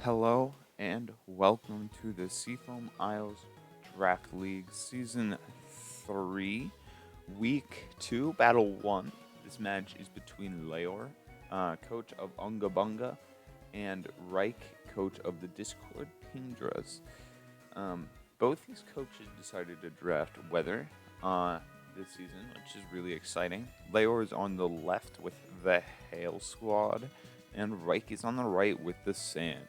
Hello and welcome to the Seafoam Isles Draft League Season 3, Week 2, Battle 1. This match is between Leor, coach of Unga Bunga, and Reich, coach of the Discord Pingdras. Both these coaches decided to draft Weather this season, which is really exciting. Leor is on the left with the Hail Squad, and Reich is on the right with the Sand.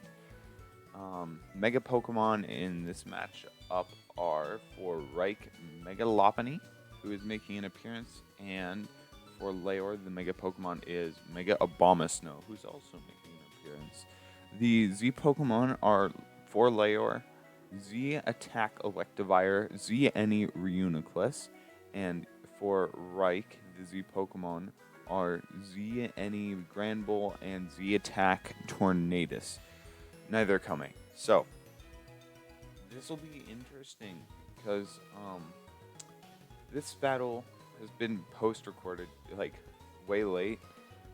Mega Pokemon in this matchup are for Reich Megalopony, who is making an appearance, and for Leor, the Mega Pokemon is Mega Abomasnow, who's also making an appearance. The Z Pokemon are for Leor, Z Attack Electivire, Z Any Reuniclus, and for Reich, the Z Pokemon are Z Any Granbull and Z Attack Tornadus. Neither coming. So, this will be interesting because this battle has been post-recorded like way late,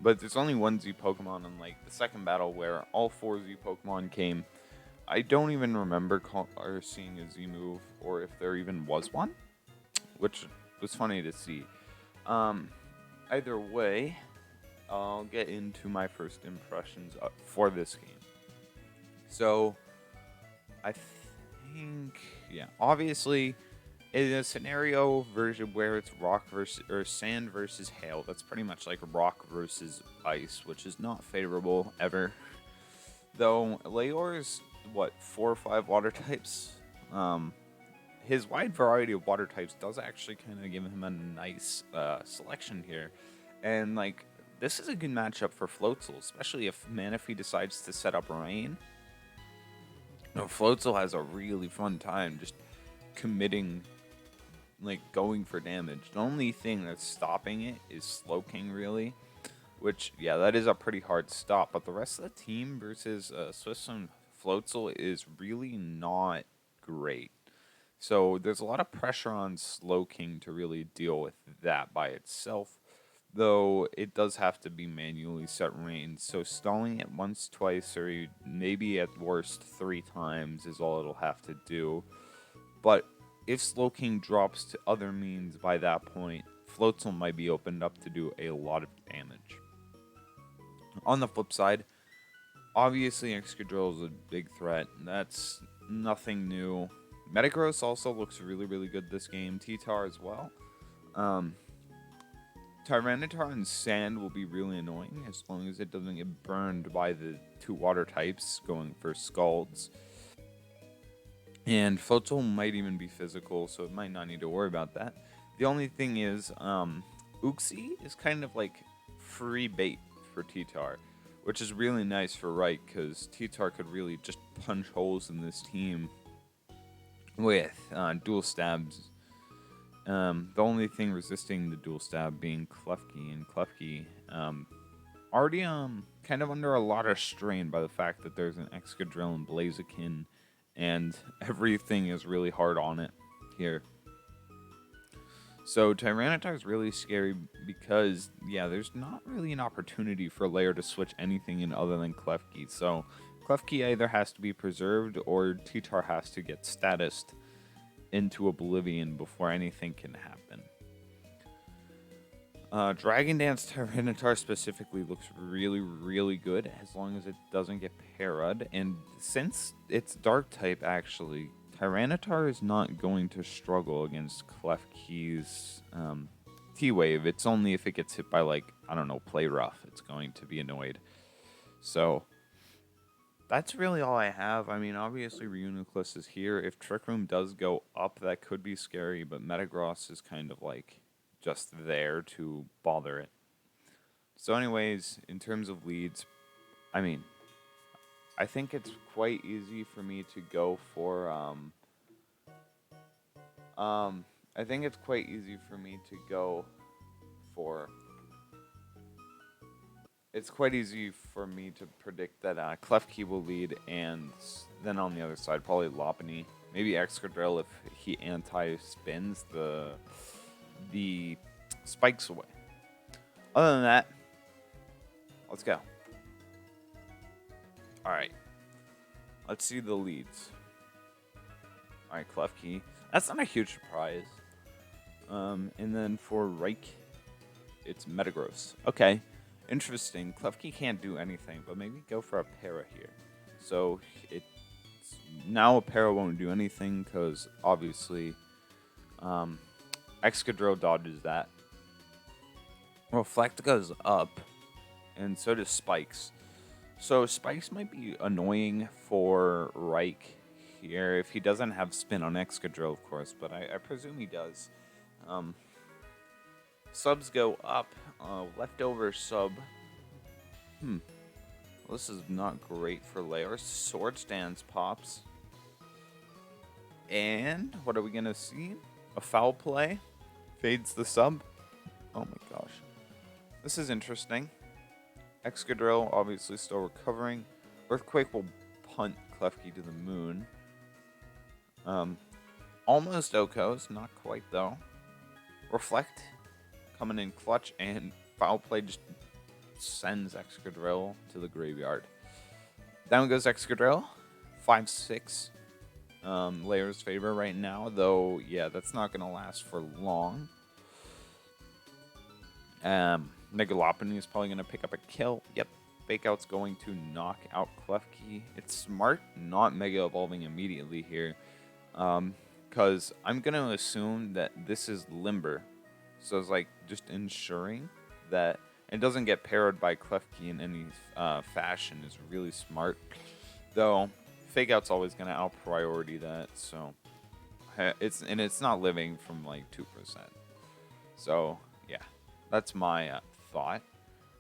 but there's only one Z Pokemon, unlike the second battle where all 4 Z Pokemon came. I don't even remember or seeing a Z move, or if there even was one, which was funny to see. Either way, I'll get into my first impressions for this game. So, I think, obviously, in a scenario version where it's rock versus or sand versus hail, that's pretty much like rock versus ice, which is not favorable ever. Though Leor's 4 or 5 water types. His wide variety of water types does actually kind of give him a nice selection here, and this is a good matchup for Floatzel, especially if Manaphy decides to set up Rain. Floatzel has a really fun time just committing, going for damage. The only thing that's stopping it is Slowking, really, which, that is a pretty hard stop. But the rest of the team versus Swissum Floatzel is really not great. So there's a lot of pressure on Slowking to really deal with that by itself, though it does have to be manually set range. So stalling it once, twice, or maybe at worst 3 times is all it'll have to do. But if Slowking drops to other means by that point, Floatzel might be opened up to do a lot of damage. On the flip side, obviously Excadrill is a big threat. That's nothing new. Metagross also looks really, really good this game. T-Tar as well. Tyranitar and Sand will be really annoying as long as it doesn't get burned by the 2 water types going for Scalds. And Floatzel might even be physical, so it might not need to worry about that. The only thing is, Uxie is kind of like free bait for T-Tar, which is really nice for Reich, because T-Tar could really just punch holes in this team with dual stabs. The only thing resisting the dual stab being Klefki, and Klefki already kind of under a lot of strain by the fact that there's an Excadrill and Blaziken, and everything is really hard on it here. So Tyranitar is really scary because, there's not really an opportunity for Leor to switch anything in other than Klefki. So Klefki either has to be preserved or T-Tar has to get statused into oblivion before anything can happen. Dragon Dance Tyranitar specifically looks really, really good as long as it doesn't get parried. And since it's Dark type, actually, Tyranitar is not going to struggle against Klefki's T-Wave. It's only if it gets hit by, Play Rough, it's going to be annoyed. So that's really all I have. I mean, obviously, Reuniclus is here. If Trick Room does go up, that could be scary, but Metagross is kind of just there to bother it. So anyways, in terms of leads, I think it's quite easy for me to go for, I think it's quite easy for me to go for, it's quite easy for me to predict that Klefki will lead, and then on the other side, probably Lopunny. Maybe Excadrill if he anti-spins the spikes away. Other than that, let's go. Alright. Let's see the leads. All right, Klefki. That's not a huge surprise. And then for Reich, it's Metagross. Okay, interesting. Klefki can't do anything, but maybe go for a para here. So it's now a para won't do anything because obviously Excadrill dodges that. Reflect goes up, and so does Spikes. So Spikes might be annoying for Reich here if he doesn't have spin on Excadrill, of course, but I presume he does. Subs go up. Leftover sub. Well, this is not great for Layers. Sword Stance pops. And what are we going to see? A foul play. Fades the sub. Oh my gosh. This is interesting. Excadrill obviously still recovering. Earthquake will punt Klefki to the moon. Almost Okos, not quite though. Reflect coming in clutch, and foul play just sends Excadrill to the graveyard. Down goes Excadrill. 5-6. Layers favor right now, though. Yeah, that's not gonna last for long. Megalopony is probably gonna pick up a kill. Yep. Fake Out's going to knock out Klefki. It's smart not Mega Evolving immediately here. Because I'm going to assume that this is Limber. So it's like just ensuring that it doesn't get parried by Klefki in any fashion is really smart. Though, Fake Out's always going to out-priority that. So, it's not living from like 2%. So, yeah. That's my thought.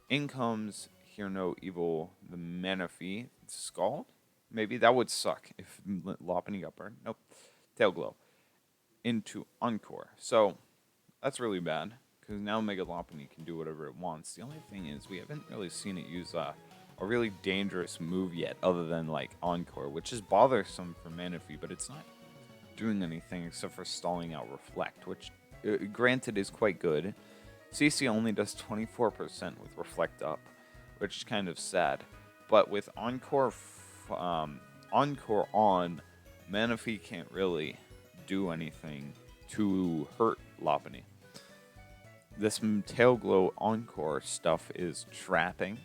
In comes Hear No Evil, the Manaphy, Scald. Maybe that would suck if Lopunny got burned. Nope. Tail Glow. Into Encore. So, that's really bad. Because now Mega Lopunny can do whatever it wants. The only thing is, we haven't really seen it use a really dangerous move yet, other than like Encore, which is bothersome for Manaphy, but it's not doing anything except for stalling out Reflect, which, granted, is quite good. CC only does 24% with Reflect up, which is kind of sad. But with Encore on, Manaphy can't really do anything to hurt Lopunny. This Tail Glow Encore stuff is trapping.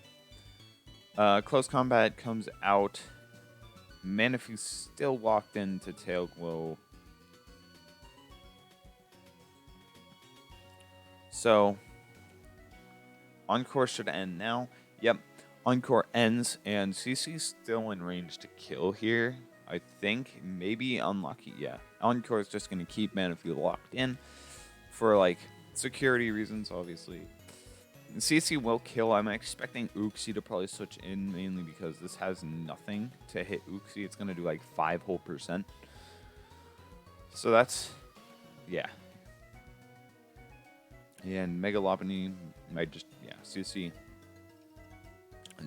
Close Combat comes out. Manaphy's still locked into Tail Glow. So, Encore should end now. Yep, Encore ends, and CC's still in range to kill here. I think, maybe unlucky, yeah. Encore is just going to keep Manaphy locked in for, like, security reasons, obviously. CC will kill. I'm expecting Uxie to probably switch in, mainly because this has nothing to hit Uxie. It's going to do, like, 5 whole %. So that's, yeah. And Mega Lopunny might just, yeah, CC.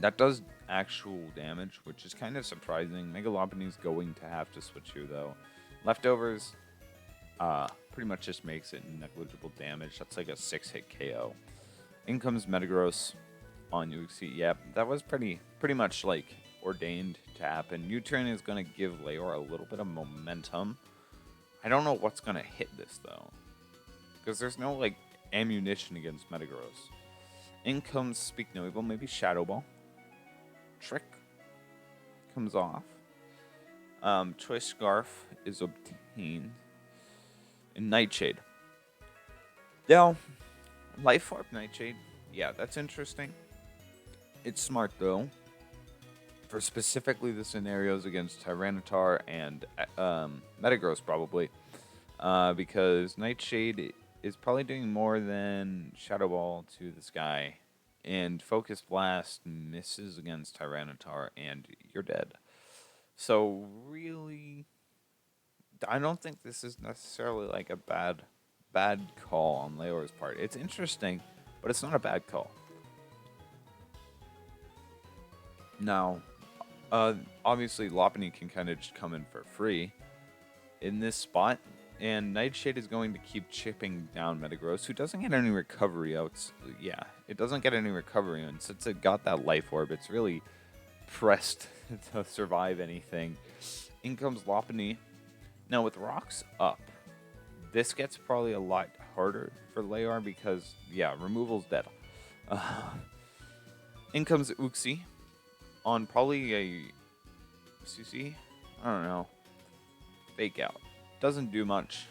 That does actual damage, which is kind of surprising. Mega Lopunny's going to have to switch here, though. Leftovers pretty much just makes it negligible damage. That's like a 6-hit KO. In comes Metagross on Uxie. Yep, that was pretty much like ordained to happen. U-turn is going to give Leor a little bit of momentum. I don't know what's going to hit this, though. Because there's no, like, ammunition against Metagross. In comes Speak No Evil, maybe Shadow Ball. Trick comes off. Choice Scarf is obtained. And Nightshade. Now, Life Orb Nightshade, yeah, that's interesting. It's smart, though, for specifically the scenarios against Tyranitar and Metagross, probably. Because Nightshade is probably doing more than Shadow Ball to the sky. And Focus Blast misses against Tyranitar, and you're dead. So, really, I don't think this is necessarily like a bad call on Leor's part. It's interesting, but it's not a bad call. Now, obviously, Lopunny can kind of just come in for free in this spot. And Nightshade is going to keep chipping down Metagross, who doesn't get any recovery out. Yeah, it doesn't get any recovery. And since it got that Life Orb, it's really pressed to survive anything. In comes Lopunny. Now with rocks up, this gets probably a lot harder for Leor because, yeah, removal's dead. In comes Uxie on probably a CC. I don't know. Fake out. Doesn't do much.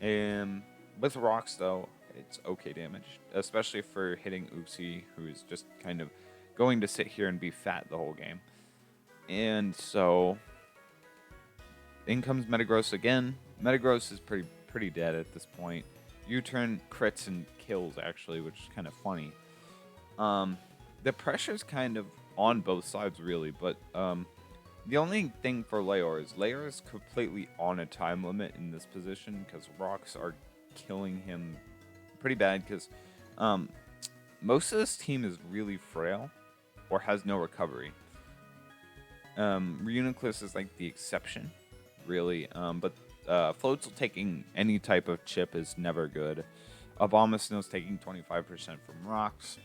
With rocks, though, it's okay damage, especially for hitting Uxie, who is just kind of going to sit here and be fat the whole game. And so, in comes Metagross again. Metagross is pretty dead at this point. U-turn crits and kills, actually, which is kind of funny. The pressure's kind of on both sides, really, but the only thing for Leor is completely on a time limit in this position because rocks are killing him pretty bad because most of this team is really frail or has no recovery. Reuniclus is like the exception, really, but Floatzel taking any type of chip is never good. Abomasnow's taking 25% from rocks,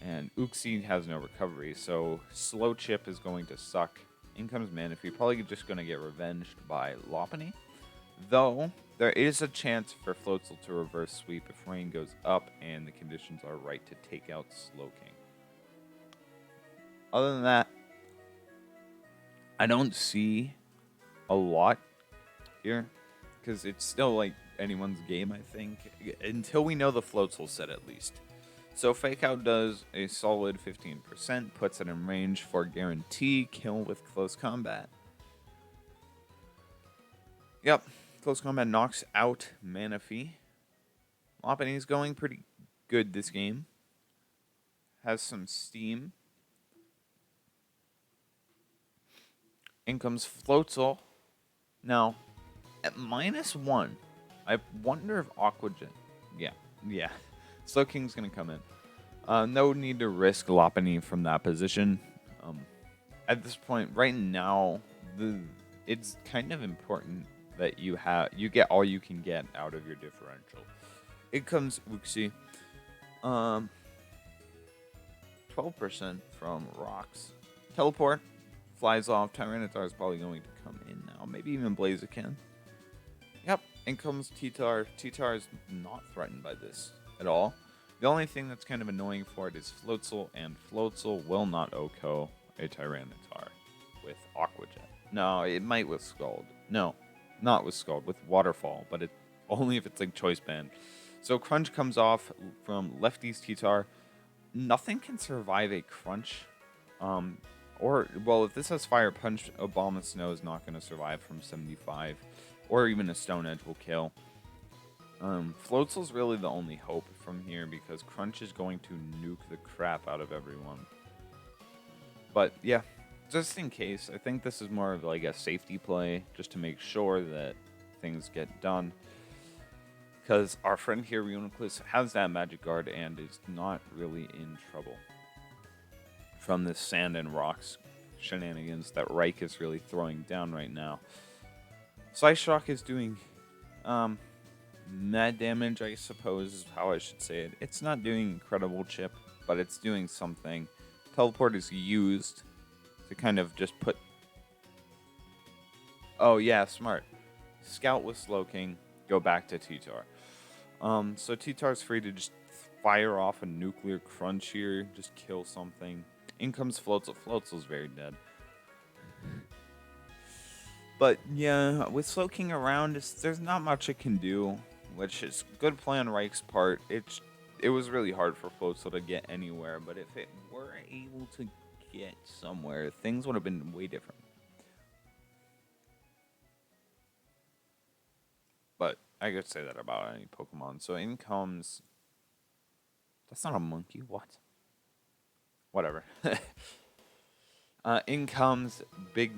and Uxie has no recovery, so slow chip is going to suck. In comes Manaphy, probably just going to get revenged by Lopunny. Though, there is a chance for Floatzel to reverse sweep if rain goes up and the conditions are right to take out Slowking. Other than that, I don't see a lot here, because it's still like anyone's game, I think, until we know the Floatzel set at least. So Fake Out does a solid 15%, puts it in range for guarantee kill with close combat. Yep, close combat knocks out Manaphy. Lopunny's going pretty good this game. Has some steam. In comes Floatzel. Now, at -1, I wonder if Aqua Jet... Yeah. Slowking's going to come in. No need to risk Lopunny from that position. At this point, right now, it's kind of important that you get all you can get out of your differential. It comes Uxie. 12% from rocks. Teleport. Flies off. Tyranitar is probably going to come in now. Maybe even Blaziken. Yep. In comes T-Tar. T-Tar is not threatened by this at all. The only thing that's kind of annoying for it is Floatzel, and Floatzel will not OHKO a Tyranitar with Aqua Jet. No, it might with Scald. No, not with Scald, with Waterfall, but it only if it's like Choice Band. So Crunch comes off from Lefty's T-Tar. Nothing can survive a Crunch. If this has Fire Punch, Abomasnow is not going to survive from 75. Or even a Stone Edge will kill. Floatzel's really the only hope from here because Crunch is going to nuke the crap out of everyone. But yeah, just in case, I think this is more of like a safety play just to make sure that things get done. Because our friend here, Reuniclus, has that Magic Guard and is not really in trouble from this sand and rocks shenanigans that Reich is really throwing down right now. Psyshock is doing mad damage, I suppose is how I should say it. It's not doing incredible chip, but it's doing something. Teleport is used to kind of just put... Oh yeah, smart. Scout with Slowking, go back to T-Tar. So T-Tar's free to just fire off a nuclear crunch here, just kill something. In comes Floatzel. Floatzel's very dead. But yeah, with Slowking around, there's not much it can do, which is good play on Reich's part. It was really hard for Floatzel to get anywhere, but if it were able to get somewhere, things would have been way different. But I could say that about any Pokemon. So in comes... That's not a monkey, what? Whatever. In comes Big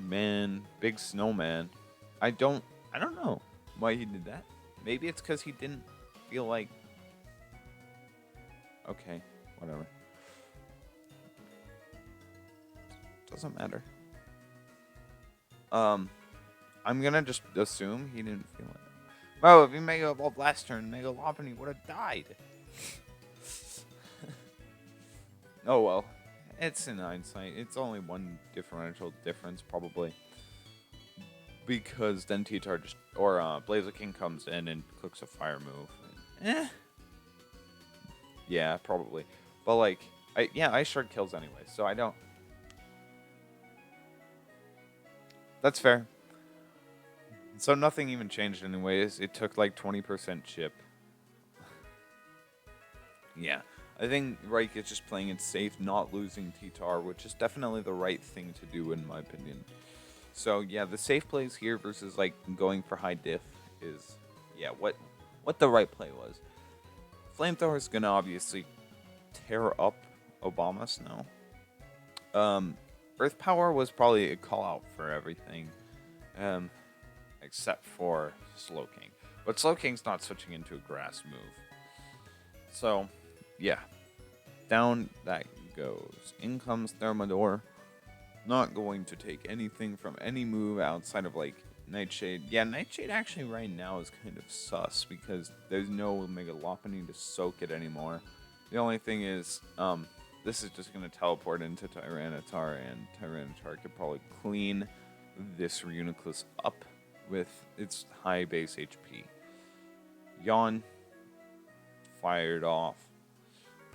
Snowman. I don't know why he did that. Maybe it's because he didn't feel like... Okay, whatever. Doesn't matter. I'm gonna just assume he didn't feel like... Bro, if he Mega Evolved last turn, Mega Lopunny would have died. Oh well. It's in hindsight. It's only one differential difference, probably. Because then T-Tar just, or Blaziken comes in and clicks a fire move. Eh. Yeah, probably. But, like, Ice Shard kills anyway, so I don't. That's fair. So nothing even changed anyways. It took like 20% chip. Yeah. I think Reich is just playing it safe, not losing T-Tar, which is definitely the right thing to do in my opinion. So yeah, the safe plays here versus like going for high diff is what the right play was. Flamethrower is gonna obviously tear up Obama Snow. Earth Power was probably a call out for everything. Except for Slowking. But Slowking's not switching into a grass move. So, yeah. Down that goes. In comes Thermidor. Not going to take anything from any move outside of, like, Nightshade. Yeah, Nightshade actually right now is kind of sus because there's no Mega Lopunny to soak it anymore. The only thing is, this is just going to teleport into Tyranitar, and Tyranitar could probably clean this Reuniclus up with its high base HP. Yawn fired off.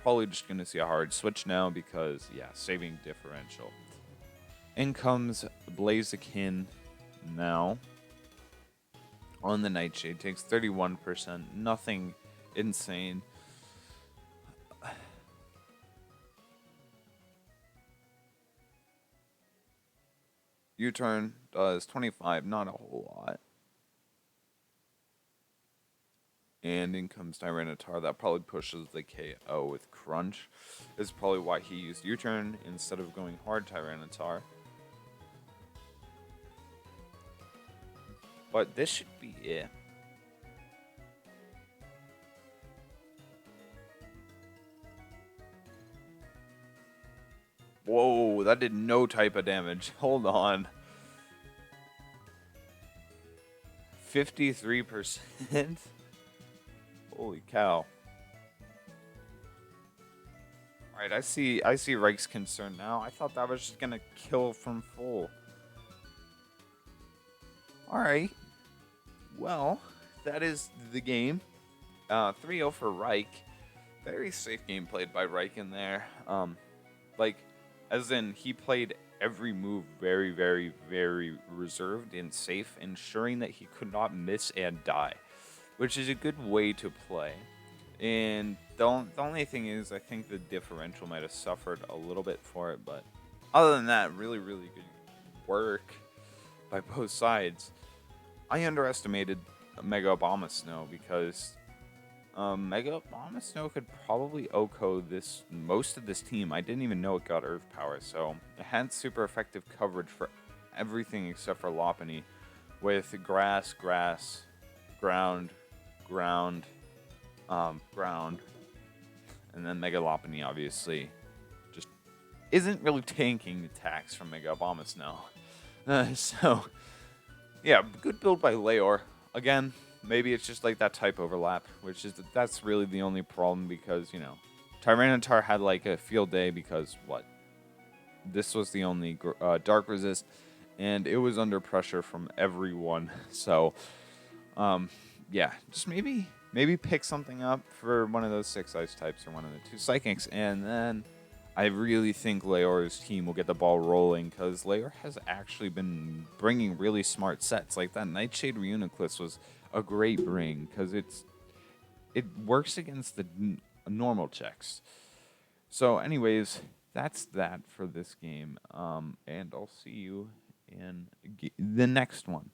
Probably just going to see a hard switch now because, yeah, saving differential. In comes Blaziken now on the Nightshade. Takes 31%. Nothing insane. U-turn does 25, not a whole lot. And in comes Tyranitar. That probably pushes the KO with Crunch. This is probably why he used U-turn instead of going hard Tyranitar. But this should be it. Whoa, that did no type of damage. Hold on. 53%? Holy cow. Alright, I see Reich's concern now. I thought that was just gonna kill from full. Alright. Well, that is the game. 3-0 for Reich. Very safe game played by Reich in there. Like, as in, he played every move very, very, very reserved and safe, ensuring that he could not miss and die, which is a good way to play. And the only thing is, I think the differential might have suffered a little bit for it, but other than that, really, really good work by both sides. I underestimated Mega Abomasnow because Mega Abomasnow could probably OHKO most of this team. I didn't even know it got Earth Power, so it had super effective coverage for everything except for Lopunny, with grass, ground, ground, and then Mega Lopunny obviously just isn't really tanking attacks from Mega Abomasnow. So, yeah, good build by Leor. Again, maybe it's just like that type overlap, which is that's really the only problem because, you know, Tyranitar had like a field day because, what? This was the only Dark Resist, and it was under pressure from everyone. So, yeah, just maybe pick something up for one of those 6 ice types or one of the 2 psychics, and then I really think Leor's team will get the ball rolling because Leor has actually been bringing really smart sets. Like that Nightshade Reuniclus was a great bring because it works against the normal checks. So, anyways, that's that for this game, and I'll see you in the next one.